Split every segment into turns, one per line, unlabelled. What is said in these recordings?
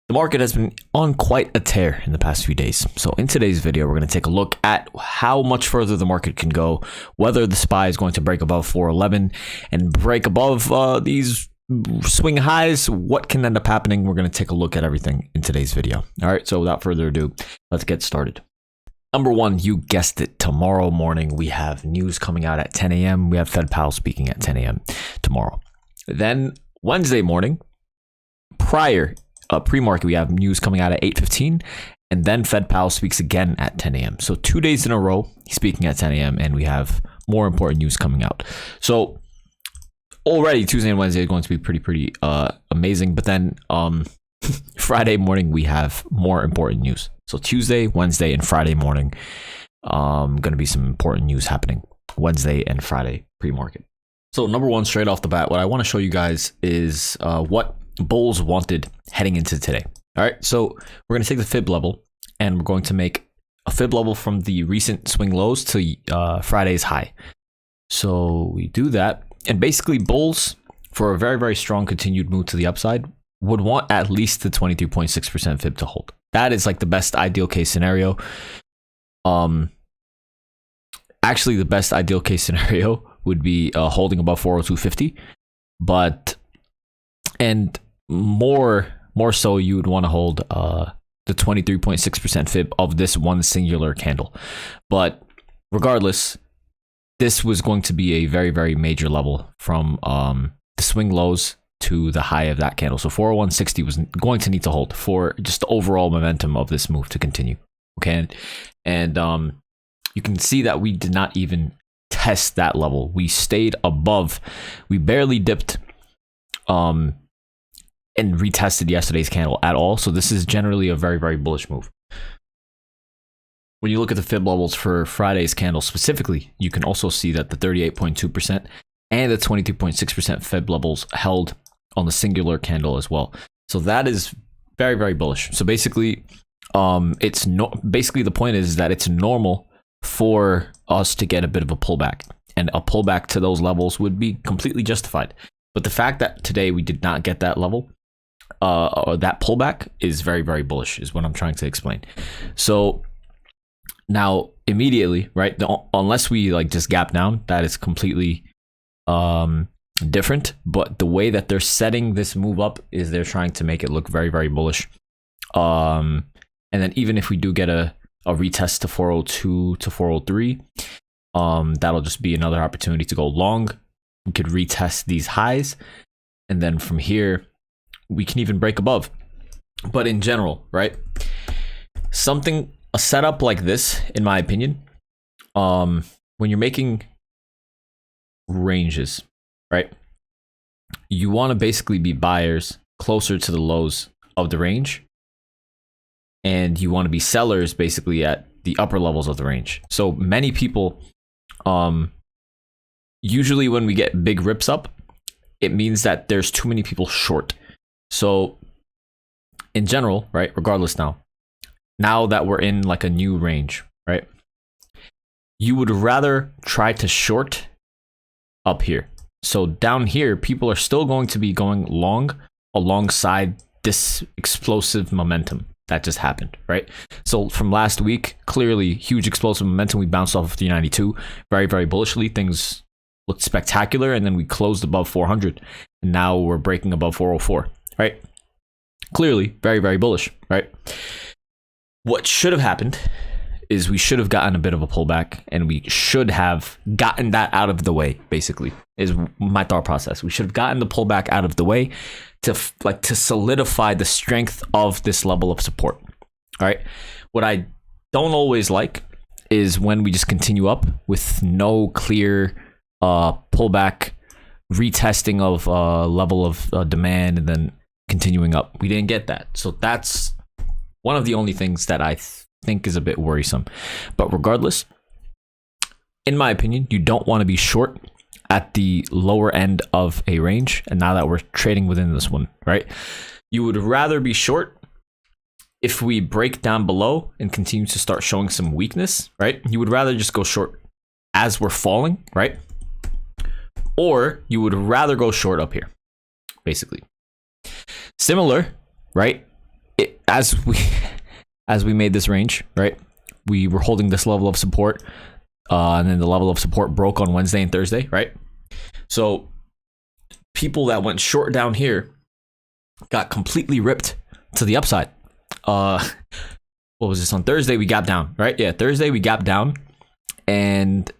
The market has been on quite a tear in the past few days. So in today's video, we're going to take a look at how much further the market can go, whether the SPY is going to break above 411 and break above these swing highs. What can end up happening? We're going to take a look at everything in today's video. All right, so without further ado, let's get started. Number one, you guessed it, tomorrow morning we have news coming out at 10 a.m. We have Fed Powell speaking at 10 a.m. tomorrow. Then Wednesday morning, pre-market, we have news coming out at 8:15, and then Fed Powell speaks again at 10 a.m. So 2 days in a row, he's speaking at 10 a.m. and we have more important news coming out. So already Tuesday and Wednesday are going to be pretty amazing, but then Friday morning we have more important news. So Tuesday, Wednesday, and Friday morning, going to be some important news happening Wednesday and Friday pre-market. So number one, straight off the bat, what I want to show you guys is what bulls wanted heading into today. All right, so we're going to take the fib level and we're going to make a fib level from the recent swing lows to Friday's high. So we do that, and basically bulls, for a very strong continued move to the upside, would want at least the 23.6% fib to hold. That is like the best ideal case scenario. Actually, the best ideal case scenario would be holding above 402.50, and more so you would want to hold the 23.6% fib of this one singular candle. But regardless, this was going to be a very major level from the swing lows to the high of that candle. So 401.60 was going to need to hold for just the overall momentum of this move to continue. Okay, and you can see that we did not even test that level. We stayed above. We barely dipped and retested yesterday's candle at all. So this is generally a very bullish move. When you look at the fib levels for Friday's candle specifically, you can also see that the 38.2% and the 22.6% fib levels held on the singular candle as well. So that is very bullish. So basically, basically the point is that it's normal for us to get a bit of a pullback, and a pullback to those levels would be completely justified. But the fact that today we did not get that level, or that pullback, is very bullish, is what I'm trying to explain. So now immediately, right, unless we like just gap down, that is completely different. But the way that they're setting this move up is they're trying to make it look very bullish. And then even if we do get a retest to 402 to 403, that'll just be another opportunity to go long. We could retest these highs, and then from here we can even break above. But in general, right, a setup like this, in my opinion, when you're making ranges, right, you want to basically be buyers closer to the lows of the range, and you want to be sellers basically at the upper levels of the range. So many people, usually when we get big rips up, it means that there's too many people short. So in general, right, regardless, now that we're in like a new range, right, you would rather try to short up here. So down here, people are still going to be going long alongside this explosive momentum that just happened, right? So from last week, clearly huge explosive momentum. We bounced off of 392 very bullishly. Things looked spectacular, and then we closed above 400, and now we're breaking above 404, right? Clearly very bullish, right? What should have happened is we should have gotten a bit of a pullback, and we should have gotten that out of the way, basically, is my thought process. We should have gotten the pullback out of the way to solidify the strength of this level of support. All right. What I don't always like is when we just continue up with no clear pullback, retesting of level of demand, and then continuing up. We didn't get that. So that's one of the only things that I think is a bit worrisome. But regardless, in my opinion, you don't want to be short at the lower end of a range. And now that we're trading within this one, right, you would rather be short if we break down below and continue to start showing some weakness, right? You would rather just go short as we're falling, right? Or you would rather go short up here, basically. Similar, right? as we as we made this range, right, we were holding this level of support, and then the level of support broke on Wednesday and Thursday, right? So people that went short down here got completely ripped to the upside. What was this, on Thursday? We gapped down, right? Yeah, Thursday we gapped down, and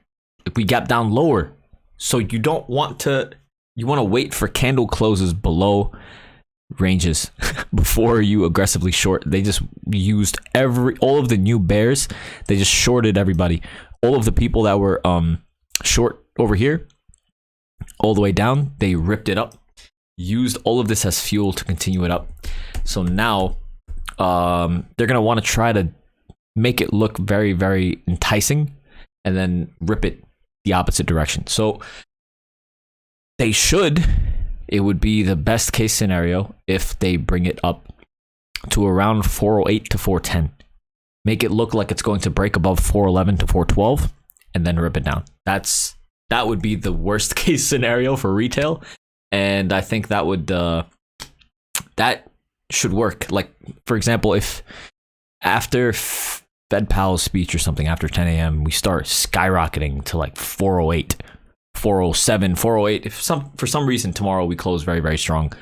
we gapped down lower. So you don't want to, you want to wait for candle closes below ranges before you aggressively short. They just used all of the new bears. They just shorted everybody. All of the people that were short over here, all the way down, they ripped it up, used all of this as fuel to continue it up. So now they're gonna want to try to make it look very, very enticing and then rip it the opposite direction. So they should, it would be the best case scenario if they bring it up to around 408 to 410. Make it look like it's going to break above 411 to 412 and then rip it down. That would be the worst case scenario for retail, and I think that would that should work. Like, for example, if after Fed Powell's speech or something, after 10 a.m. we start skyrocketing to like 408, 407, 408. If for some reason tomorrow we close very, very strong,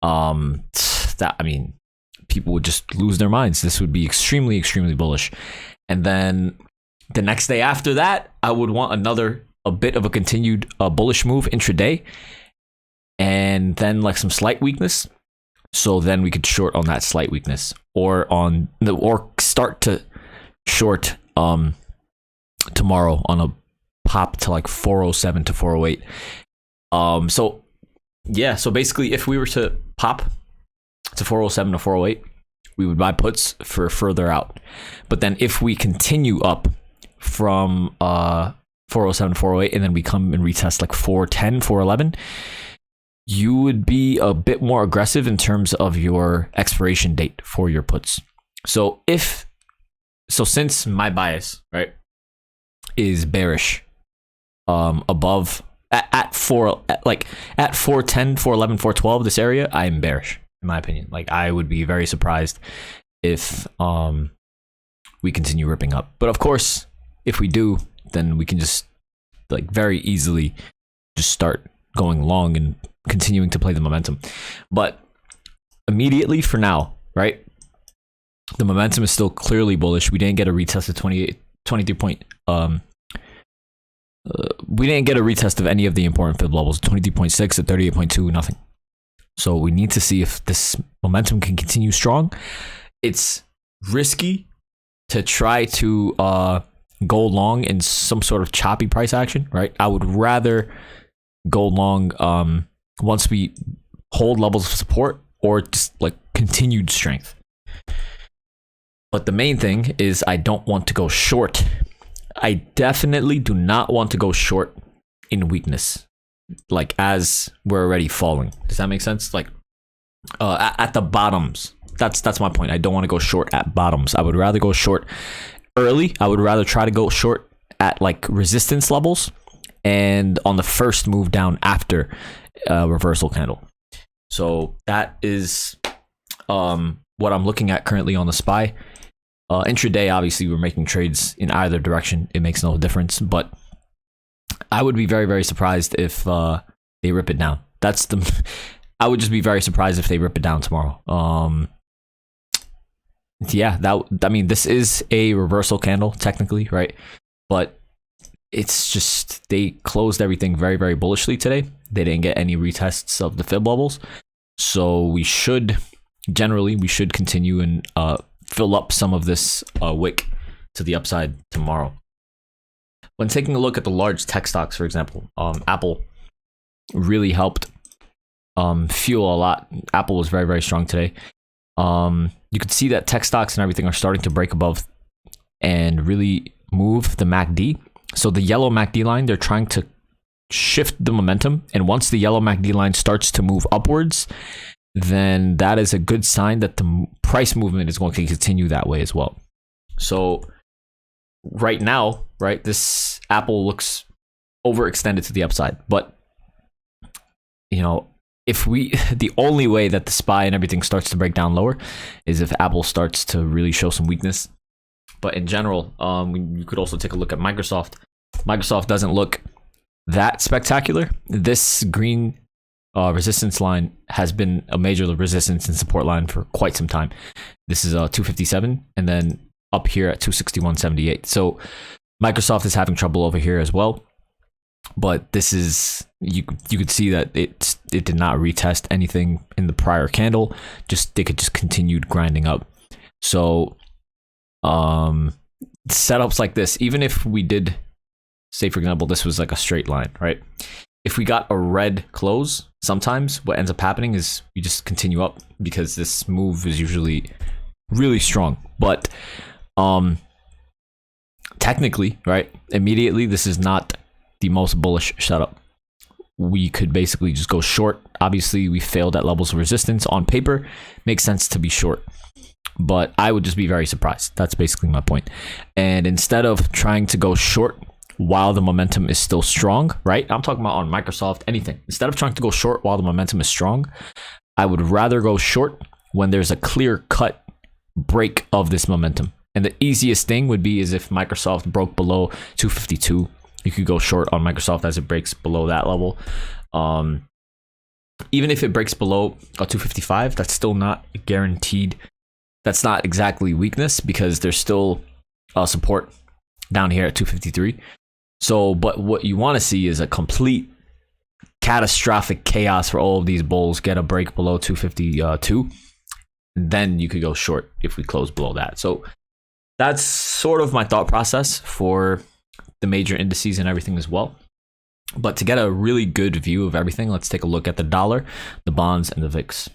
that, I mean, people would just lose their minds. This would be extremely, extremely bullish. And then the next day after that, I would want a bit of a continued bullish move intraday, and then like some slight weakness. So then we could short on that slight weakness, or start to short tomorrow on a pop to like 407 to 408. So yeah, so basically if we were to pop to 407 to 408, we would buy puts for further out. But then if we continue up from 407 to 408 and then we come and retest like 410, 411, you would be a bit more aggressive in terms of your expiration date for your puts. So since my bias, right, is bearish, above at 410, 411, 412, this area, I am bearish in my opinion. Like, I would be very surprised if we continue ripping up. But of course, if we do, then we can just like very easily just start going long and continuing to play the momentum. But immediately for now, right, the momentum is still clearly bullish. We didn't get a retest of 23 point we didn't get a retest of any of the important fib levels. 23.6 at 38.2, nothing. So we need to see if this momentum can continue strong. It's risky to try to go long in some sort of choppy price action, right? I would rather go long once we hold levels of support, or just like continued strength. But the main thing is I don't want to go short. I definitely do not want to go short in weakness, like as we're already falling. Does that make sense? Like at the bottoms. That's my point. I don't want to go short at bottoms. I would rather go short early. I would rather try to go short at like resistance levels and on the first move down after reversal candle. So that is what I'm looking at currently on the SPY. Intraday, obviously, we're making trades in either direction. It makes no difference, but I would be very, very surprised if they rip it down. I would just be very surprised if they rip it down tomorrow. Yeah, I mean, this is a reversal candle technically, right? But it's just, they closed everything very, very bullishly today. They didn't get any retests of the fib levels. So we should continue and fill up some of this wick to the upside tomorrow. When taking a look at the large tech stocks, for example, Apple really helped fuel a lot. Apple was very, very strong today. You could see that tech stocks and everything are starting to break above and really move the MACD. So the yellow MACD line, they're trying to shift the momentum. And once the yellow MACD line starts to move upwards, then that is a good sign that the price movement is going to continue that way as well. So right now, right, this Apple looks overextended to the upside, but you know, if we, the only way that the SPY and everything starts to break down lower is if Apple starts to really show some weakness. But in general, you could also take a look at Microsoft. Microsoft doesn't look that spectacular. This green resistance line has been a major resistance and support line for quite some time. This is 257, and then up here at 261.78. So Microsoft is having trouble over here as well. But this is, you could see that it did not retest anything in the prior candle. They could just continued grinding up. So setups like this, even if we did, say for example, this was like a straight line, right? If we got a red close, sometimes what ends up happening is we just continue up because this move is usually really strong. But technically, right, immediately this is not the most bullish setup. We could basically just go short. Obviously, we failed at levels of resistance. On paper, makes sense to be short, but I would just be very surprised. That's basically my point. And instead of trying to go short while the momentum is still strong, right? I'm talking about on Microsoft, anything. Instead of trying to go short while the momentum is strong, I would rather go short when there's a clear-cut break of this momentum. And the easiest thing would be is if Microsoft broke below 252. You could go short on Microsoft as it breaks below that level. Even if it breaks below 255, that's still not guaranteed. That's not exactly weakness because there's still support down here at 253. So, but what you want to see is a complete catastrophic chaos for all of these bulls, get a break below 252. Then you could go short if we close below that. So that's sort of my thought process for the major indices and everything as well. But to get a really good view of everything, let's take a look at the dollar, the bonds, and the VIX.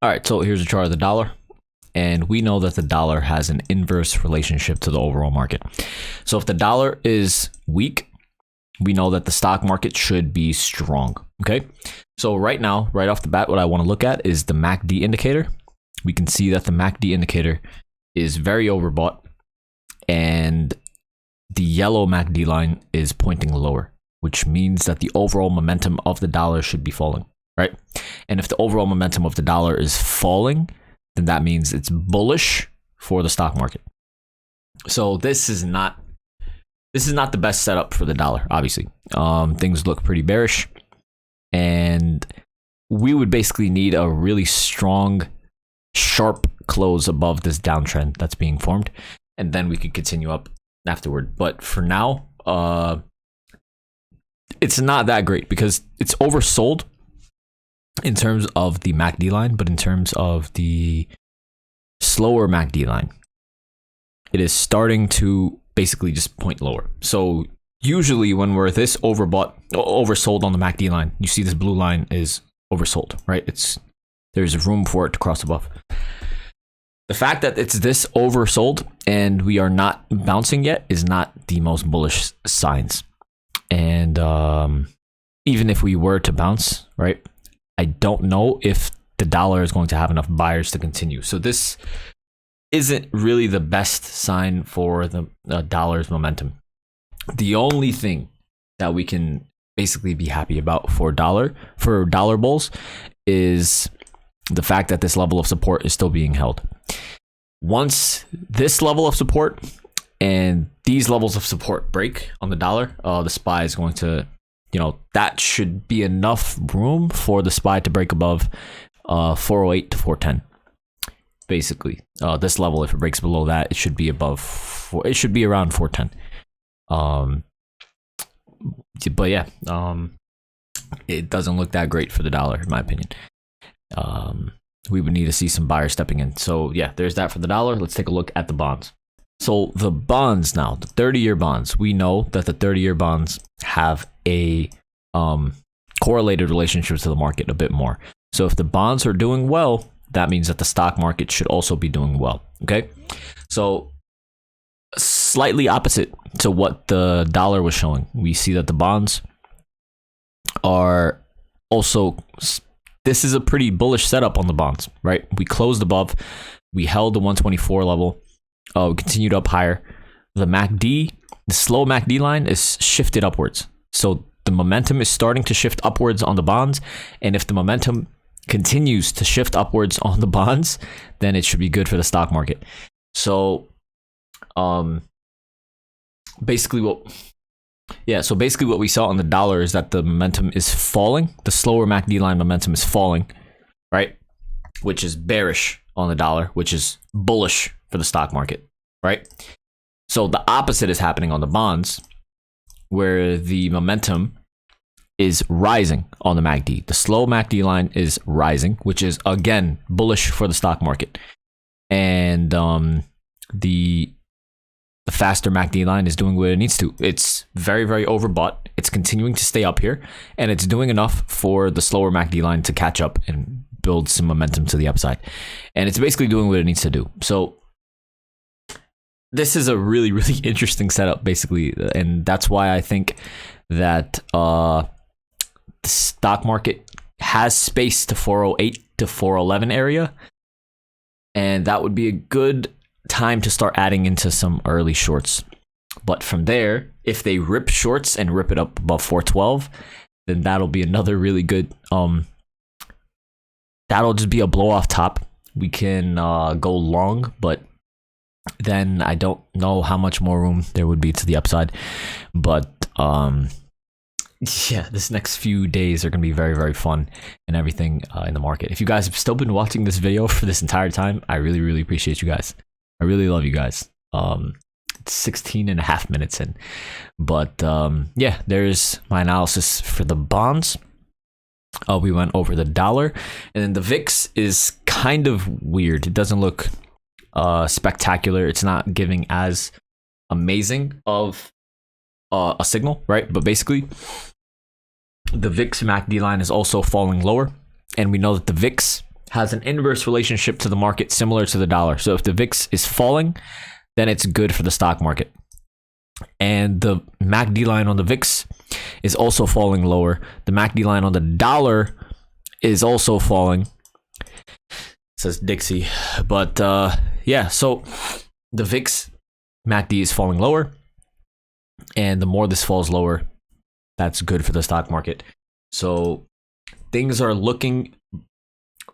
All right, so here's a chart of the dollar. And we know that the dollar has an inverse relationship to the overall market. So if the dollar is weak, we know that the stock market should be strong, okay? So right now, right off the bat, what I want to look at is the MACD indicator. We can see that the MACD indicator is very overbought, and the yellow MACD line is pointing lower, which means that the overall momentum of the dollar should be falling, right? And if the overall momentum of the dollar is falling, then that means it's bullish for the stock market. So this is not the best setup for the dollar, obviously. Things look pretty bearish, and we would basically need a really strong, sharp close above this downtrend that's being formed, and then we could continue up afterward. But for now, it's not that great because it's oversold in terms of the MACD line, but in terms of the slower MACD line, it is starting to basically just point lower. So usually when we're this oversold on the MACD line, you see this blue line is oversold, right? There's room for it to cross above. The fact that it's this oversold and we are not bouncing yet is not the most bullish signs. And even if we were to bounce, right, I don't know if the dollar is going to have enough buyers to continue. So this isn't really the best sign for the dollar's momentum. The only thing that we can basically be happy about for dollar bulls is the fact that this level of support is still being held. Once this level of support and these levels of support break on the dollar, the SPY is going to, that should be enough room for the SPY to break above 408 to 410. Basically, this level, if it breaks below that, it should be it should be around 410. But yeah, it doesn't look that great for the dollar, in my opinion. We would need to see some buyers stepping in. So yeah, there's that for the dollar. Let's take a look at the bonds. So the bonds now, the 30-year bonds, we know that the 30-year bonds have a correlated relationship to the market a bit more. So if the bonds are doing well, that means that the stock market should also be doing well, okay? So slightly opposite to what the dollar was showing. We see that the bonds are also, this is a pretty bullish setup on the bonds, right? We closed above, we held the 124 level, we continued up higher. The MACD, the slow MACD line is shifted upwards. So the momentum is starting to shift upwards on the bonds, and if the momentum continues to shift upwards on the bonds, then it should be good for the stock market. So basically what we saw on the dollar is that the momentum is falling. The slower MACD line momentum is falling, right? Which is bearish on the dollar, which is bullish for the stock market, right? So the opposite is happening on the bonds, where the momentum is rising on the MACD. The slow MACD line is rising, which is again bullish for the stock market. And the faster MACD line is doing what it needs to. It's very, very overbought. It's continuing to stay up here, and it's doing enough for the slower MACD line to catch up and build some momentum to the upside. And it's basically doing what it needs to do. So this is a really, really interesting setup, basically. And that's why I think that the stock market has space to 408 to 411 area. And that would be a good time to start adding into some early shorts. But from there, if they rip shorts and rip it up above 412, then that'll be another really good that'll just be a blow off top. We can go long, but then I don't know how much more room there would be to the upside. But yeah, this next few days are going to be very, very fun and everything in the market. If you guys have still been watching this video for this entire time, I really, really appreciate you guys. I really love you guys. It's 16 and a half minutes in. But yeah, there's my analysis for the bonds. We went over the dollar, and then the VIX is kind of weird. It doesn't look spectacular. It's not giving as amazing of a signal, right? But basically, the VIX MACD line is also falling lower, and we know that the VIX has an inverse relationship to the market similar to the dollar. So if the VIX is falling, then it's good for the stock market. And the MACD line on the VIX is also falling lower. The MACD line on the dollar is also falling. It says Dixie. But yeah, so the VIX MACD is falling lower. And the more this falls lower, that's good for the stock market. So things are looking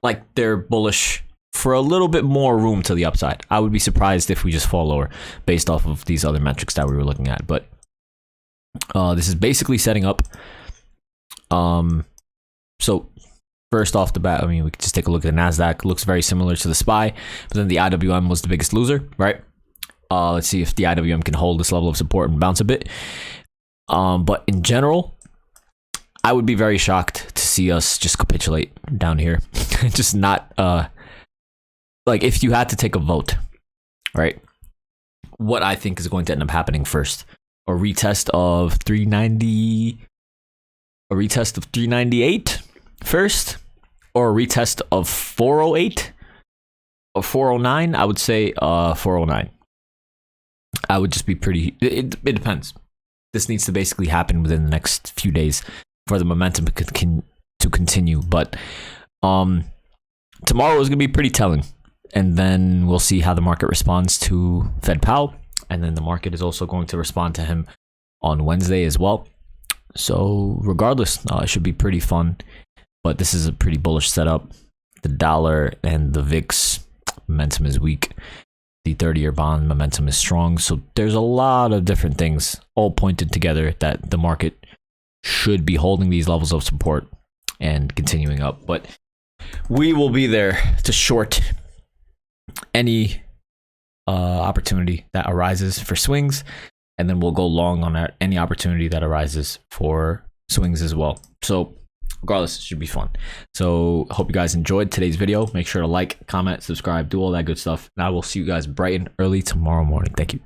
like they're bullish for a little bit more room to the upside. I would be surprised if we just fall lower based off of these other metrics that we were looking at. But this is basically setting up. So first off the bat, I mean, we could just take a look at the NASDAQ. It looks very similar to the SPY, but then the IWM was the biggest loser, right? Let's see if the IWM can hold this level of support and bounce a bit. But in general, I would be very shocked to see us just capitulate down here. Just not, like if you had to take a vote, right? What I think is going to end up happening first, a retest of 390, a retest of 398 first, or a retest of 408 or 409. I would say 409. I would just be pretty, it depends. This needs to basically happen within the next few days for the momentum to continue. But tomorrow is going to be pretty telling. And then we'll see how the market responds to Fed Powell. And then the market is also going to respond to him on Wednesday as well. So regardless, it should be pretty fun. But this is a pretty bullish setup. The dollar and the VIX momentum is weak. The 30-year bond momentum is strong. So there's a lot of different things all pointed together that the market should be holding these levels of support and continuing up. But we will be there to short any opportunity that arises for swings, and then we'll go long on any opportunity that arises for swings as well. So regardless, it should be fun. So hope you guys enjoyed today's video. Make sure to like, comment, subscribe, do all that good stuff, and I will see you guys bright and early tomorrow morning. Thank you.